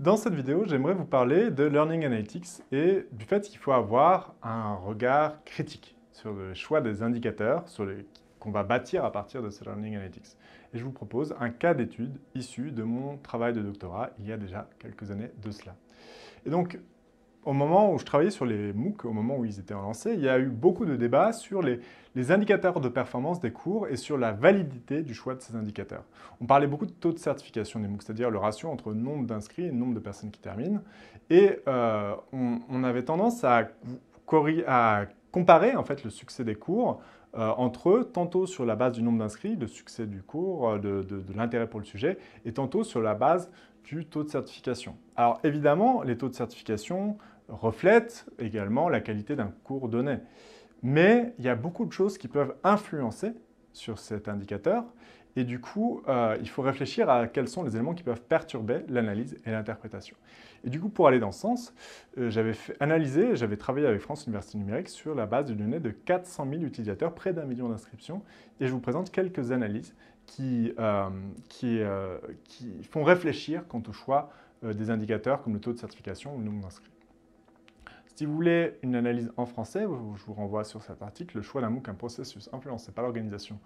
Dans cette vidéo, j'aimerais vous parler de Learning Analytics et du fait qu'il faut avoir un regard critique sur le choix des indicateurs qu'on va bâtir à partir de ce Learning Analytics. Et je vous propose un cas d'étude issu de mon travail de doctorat il y a déjà quelques années de cela. Et donc, au moment où je travaillais sur les MOOC, au moment où ils étaient lancés, il y a eu beaucoup de débats sur les indicateurs de performance des cours et sur la validité du choix de ces indicateurs. On parlait beaucoup de taux de certification des MOOC, c'est-à-dire le ratio entre nombre d'inscrits et nombre de personnes qui terminent. Et on avait tendance à comparer en fait, le succès des cours entre eux, tantôt sur la base du nombre d'inscrits, le succès du cours, de l'intérêt pour le sujet, et tantôt sur la base du taux de certification. Alors évidemment, les taux de certification reflètent également la qualité d'un cours donné. Mais il y a beaucoup de choses qui peuvent influencer sur cet indicateur et du coup, il faut réfléchir à quels sont les éléments qui peuvent perturber l'analyse et l'interprétation. Et du coup, pour aller dans ce sens, j'avais travaillé avec France Université Numérique sur la base de données de 400 000 utilisateurs, près d'1 million d'inscriptions, et je vous présente quelques analyses qui font réfléchir quant au choix des indicateurs comme le taux de certification ou le nombre d'inscrits. Si vous voulez une analyse en français, je vous renvoie sur cet article, le choix d'un MOOC, un processus influencé par l'organisation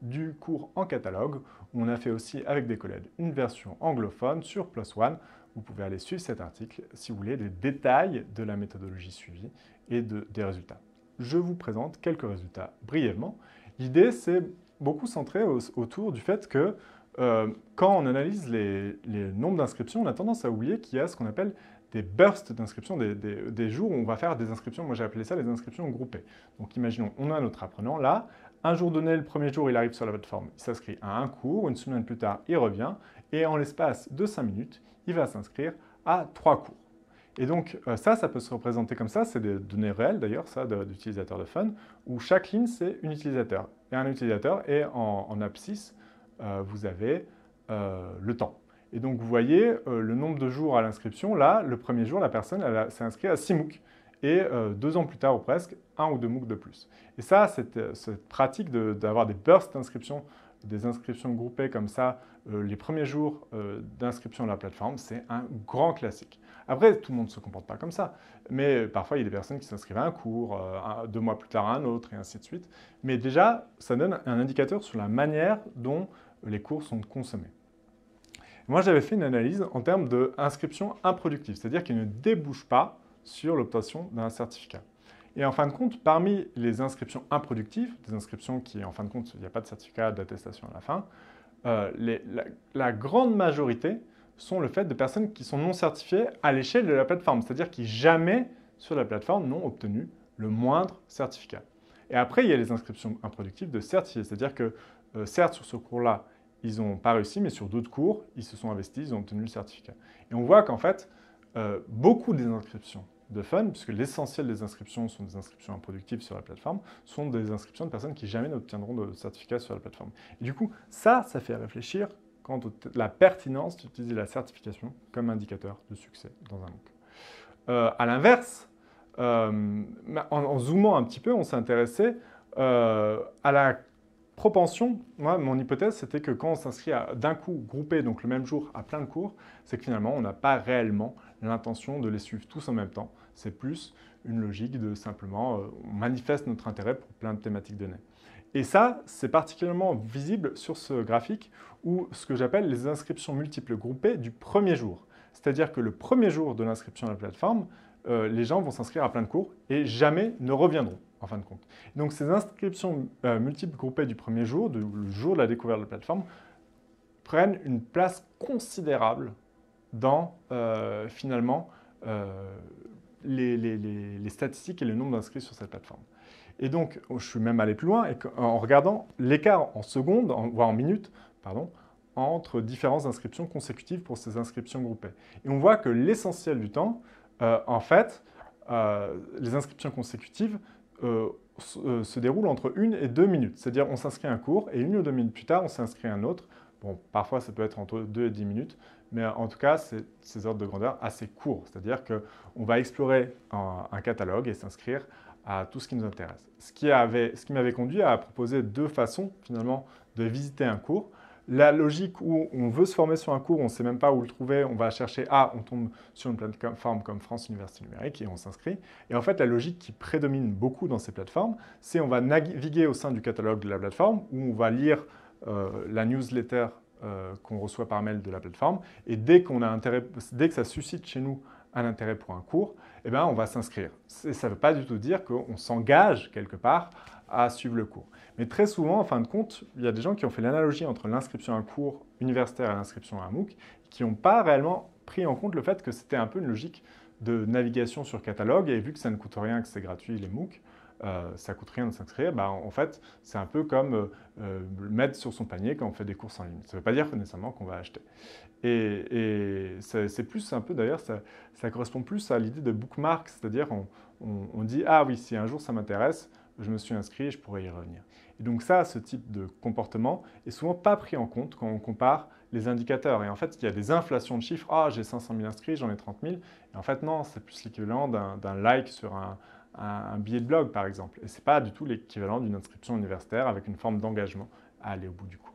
du cours en catalogue, où on a fait aussi avec des collègues une version anglophone sur PLOS ONE. Vous pouvez aller suivre cet article si vous voulez des détails de la méthodologie suivie et des résultats. Je vous présente quelques résultats brièvement. L'idée, c'est beaucoup centré autour du fait que quand on analyse les nombres d'inscriptions, on a tendance à oublier qu'il y a ce qu'on appelle des bursts d'inscriptions, des jours où on va faire des inscriptions, moi j'ai appelé ça les inscriptions groupées. Donc imaginons, on a notre apprenant là, un jour donné, le premier jour, il arrive sur la plateforme, il s'inscrit à un cours, une semaine plus tard, il revient, et en l'espace de 5 minutes, il va s'inscrire à 3 cours. Et donc ça peut se représenter comme ça, c'est des données réelles d'ailleurs, ça, d'utilisateurs de Fun, où chaque ligne, c'est un utilisateur. Et un utilisateur, et en abscisse, vous avez le temps. Et donc, vous voyez le nombre de jours à l'inscription. Là, le premier jour, la personne s'est inscrite à 6 MOOC. Et 2 ans plus tard ou presque, 1 ou 2 MOOC de plus. Et ça, cette pratique d'avoir des bursts d'inscription, des inscriptions groupées comme ça, les premiers jours d'inscription à la plateforme, c'est un grand classique. Après, tout le monde ne se comporte pas comme ça. Mais parfois, il y a des personnes qui s'inscrivent à un cours, 2 mois plus tard à un autre, et ainsi de suite. Mais déjà, ça donne un indicateur sur la manière dont les cours sont consommés. Moi, j'avais fait une analyse en termes d'inscription improductive, c'est-à-dire qu'il ne débouche pas sur l'obtention d'un certificat. Et en fin de compte, parmi les inscriptions improductives, des inscriptions qui, en fin de compte, il n'y a pas de certificat d'attestation à la fin, la grande majorité sont le fait de personnes qui sont non certifiées à l'échelle de la plateforme, c'est-à-dire qui jamais sur la plateforme n'ont obtenu le moindre certificat. Et après, il y a les inscriptions improductives de certifiés, c'est-à-dire que certes, sur ce cours-là, ils n'ont pas réussi, mais sur d'autres cours, ils se sont investis, ils ont obtenu le certificat. Et on voit qu'en fait, beaucoup des inscriptions de Fun, puisque l'essentiel des inscriptions sont des inscriptions improductives sur la plateforme, sont des inscriptions de personnes qui jamais n'obtiendront de certificat sur la plateforme. Et du coup, ça fait réfléchir quant à la pertinence d'utiliser la certification comme indicateur de succès dans un MOOC. À l'inverse, en zoomant un petit peu, on s'est intéressé à la propension. Moi, mon hypothèse, c'était que quand on s'inscrit d'un coup groupé, donc le même jour, à plein de cours, c'est que finalement, on n'a pas réellement l'intention de les suivre tous en même temps. C'est plus une logique de simplement, on manifeste notre intérêt pour plein de thématiques données. Et ça, c'est particulièrement visible sur ce graphique où ce que j'appelle les inscriptions multiples groupées du premier jour. C'est-à-dire que le premier jour de l'inscription à la plateforme, les gens vont s'inscrire à plein de cours et jamais ne reviendront, en fin de compte. Donc ces inscriptions multiples groupées du premier jour, le jour de la découverte de la plateforme, prennent une place considérable dans, finalement, les statistiques et le nombre d'inscrits sur cette plateforme. Et donc, je suis même allé plus loin, en regardant l'écart en secondes, voire en minutes, pardon, entre différentes inscriptions consécutives pour ces inscriptions groupées. Et on voit que l'essentiel du temps, en fait, les inscriptions consécutives se déroulent entre 1 et 2 minutes. C'est-à-dire on s'inscrit à un cours et 1 ou 2 minutes plus tard, on s'inscrit à un autre. Bon, parfois, ça peut être entre 2 et 10 minutes, mais en tout cas, c'est ces ordres de grandeur assez courts. C'est-à-dire qu'on va explorer un catalogue et s'inscrire à tout ce qui nous intéresse. Ce qui m'avait conduit à proposer 2 façons, finalement, de visiter un cours. la logique où on veut se former sur un cours, on ne sait même pas où le trouver, on va chercher, on tombe sur une plateforme comme France Université Numérique et on s'inscrit. Et en fait, la logique qui prédomine beaucoup dans ces plateformes, c'est on va naviguer au sein du catalogue de la plateforme, où on va lire la newsletter qu'on reçoit par mail de la plateforme, et dès que ça suscite chez nous un intérêt pour un cours, eh ben, on va s'inscrire. Ça ne veut pas du tout dire qu'on s'engage quelque part à suivre le cours. Mais très souvent, en fin de compte, il y a des gens qui ont fait l'analogie entre l'inscription à un cours universitaire et l'inscription à un MOOC, qui n'ont pas réellement pris en compte le fait que c'était un peu une logique de navigation sur catalogue, et vu que ça ne coûte rien, que c'est gratuit les MOOC, ça ne coûte rien de s'inscrire, en fait, c'est un peu comme mettre sur son panier quand on fait des courses en ligne. Ça ne veut pas dire nécessairement qu'on va acheter. Et c'est plus un peu, d'ailleurs, ça correspond plus à l'idée de bookmark, c'est-à-dire on dit « Ah oui, si un jour ça m'intéresse, je me suis inscrit et je pourrais y revenir ». Et donc ça, ce type de comportement est souvent pas pris en compte quand on compare les indicateurs. Et en fait, il y a des inflations de chiffres. « Ah, j'ai 500 000 inscrits, j'en ai 30 000 ». Et en fait, non, c'est plus l'équivalent d'un like sur un billet de blog, par exemple. Et ce n'est pas du tout l'équivalent d'une inscription universitaire avec une forme d'engagement à aller au bout du cours.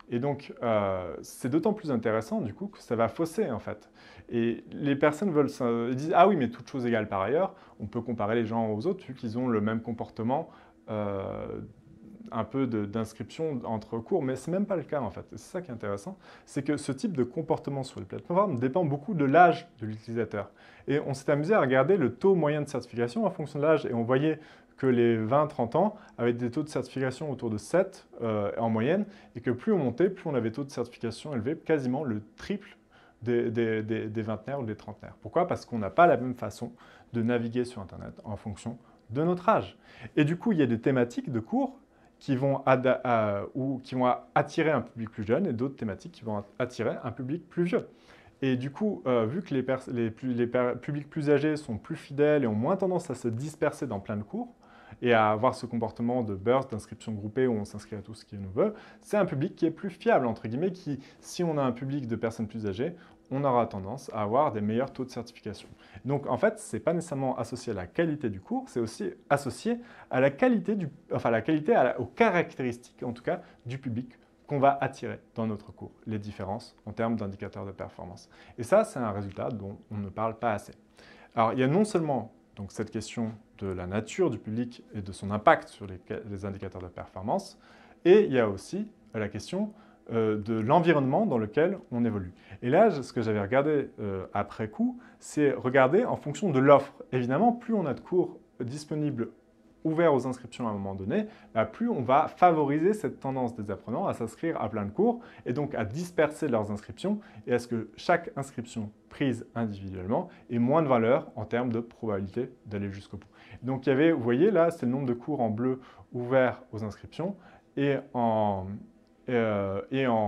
Et donc, c'est d'autant plus intéressant, du coup, que ça va fausser, en fait. Et les personnes disent « Ah oui, mais toutes choses égales par ailleurs, on peut comparer les gens aux autres, vu qu'ils ont le même comportement un peu d'inscription entre cours. » Mais ce n'est même pas le cas, en fait. C'est ça qui est intéressant, c'est que ce type de comportement sur les plateformes dépend beaucoup de l'âge de l'utilisateur. Et on s'est amusé à regarder le taux moyen de certification en fonction de l'âge, et on voyait que les 20-30 ans avaient des taux de certification autour de 7 en moyenne, et que plus on montait, plus on avait des taux de certification élevés, quasiment le triple des vingtenaires ou des trentenaires. Pourquoi? Parce qu'on n'a pas la même façon de naviguer sur Internet en fonction de notre âge. Et du coup, il y a des thématiques de cours qui vont attirer un public plus jeune et d'autres thématiques qui vont attirer un public plus vieux. Et du coup, vu que les publics plus âgés sont plus fidèles et ont moins tendance à se disperser dans plein de cours, et à avoir ce comportement de burst, d'inscription groupée où on s'inscrit à tout ce qui nous veut, c'est un public qui est plus fiable, entre guillemets, qui, si on a un public de personnes plus âgées, on aura tendance à avoir des meilleurs taux de certification. Donc en fait, ce n'est pas nécessairement associé à la qualité du cours, c'est aussi associé à la qualité, aux caractéristiques, en tout cas, du public qu'on va attirer dans notre cours, les différences en termes d'indicateurs de performance. Et ça, c'est un résultat dont on ne parle pas assez. Alors, il y a non seulement donc, cette question de la nature du public et de son impact sur les indicateurs de performance, et il y a aussi la question de l'environnement dans lequel on évolue. Et là, ce que j'avais regardé après coup, c'est regarder en fonction de l'offre. Évidemment, plus on a de cours disponibles ouverts aux inscriptions à un moment donné, plus on va favoriser cette tendance des apprenants à s'inscrire à plein de cours et donc à disperser leurs inscriptions et à ce que chaque inscription prise individuellement ait moins de valeur en termes de probabilité d'aller jusqu'au bout. Donc il y avait, vous voyez là, c'est le nombre de cours en bleu ouverts aux inscriptions et en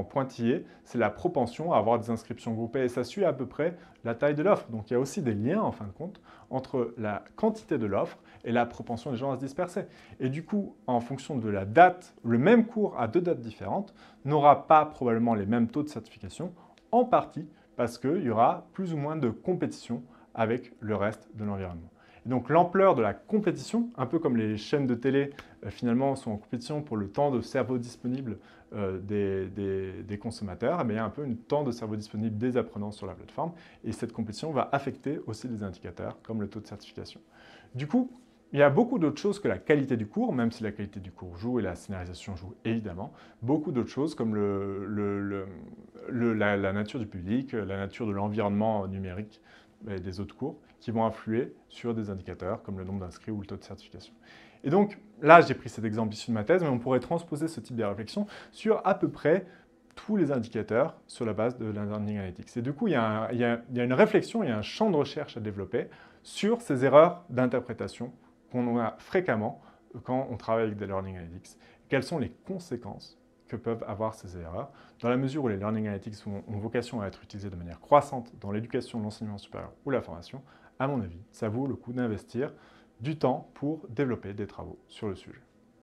pointillé, c'est la propension à avoir des inscriptions groupées. Et ça suit à peu près la taille de l'offre. Donc il y a aussi des liens, en fin de compte, entre la quantité de l'offre et la propension des gens à se disperser. Et du coup, en fonction de la date, le même cours à deux dates différentes n'aura pas probablement les mêmes taux de certification, en partie parce qu'il y aura plus ou moins de compétition avec le reste de l'environnement. Et donc l'ampleur de la compétition, un peu comme les chaînes de télé finalement sont en compétition pour le temps de cerveau disponible des consommateurs, il y a un peu un temps de cerveau disponible des apprenants sur la plateforme et cette compétition va affecter aussi des indicateurs comme le taux de certification. Du coup, il y a beaucoup d'autres choses que la qualité du cours, même si la qualité du cours joue et la scénarisation joue évidemment, beaucoup d'autres choses comme la nature du public, la nature de l'environnement numérique et des autres cours qui vont influer sur des indicateurs comme le nombre d'inscrits ou le taux de certification. Et donc là, j'ai pris cet exemple issu de ma thèse, mais on pourrait transposer ce type de réflexion sur à peu près tous les indicateurs sur la base de la Learning Analytics. Et du coup, il y a une réflexion, il y a un champ de recherche à développer sur ces erreurs d'interprétation qu'on a fréquemment quand on travaille avec des Learning Analytics. Quelles sont les conséquences que peuvent avoir ces erreurs, dans la mesure où les Learning Analytics ont vocation à être utilisés de manière croissante dans l'éducation, l'enseignement supérieur ou la formation. À mon avis, ça vaut le coup d'investir du temps pour développer des travaux sur le sujet.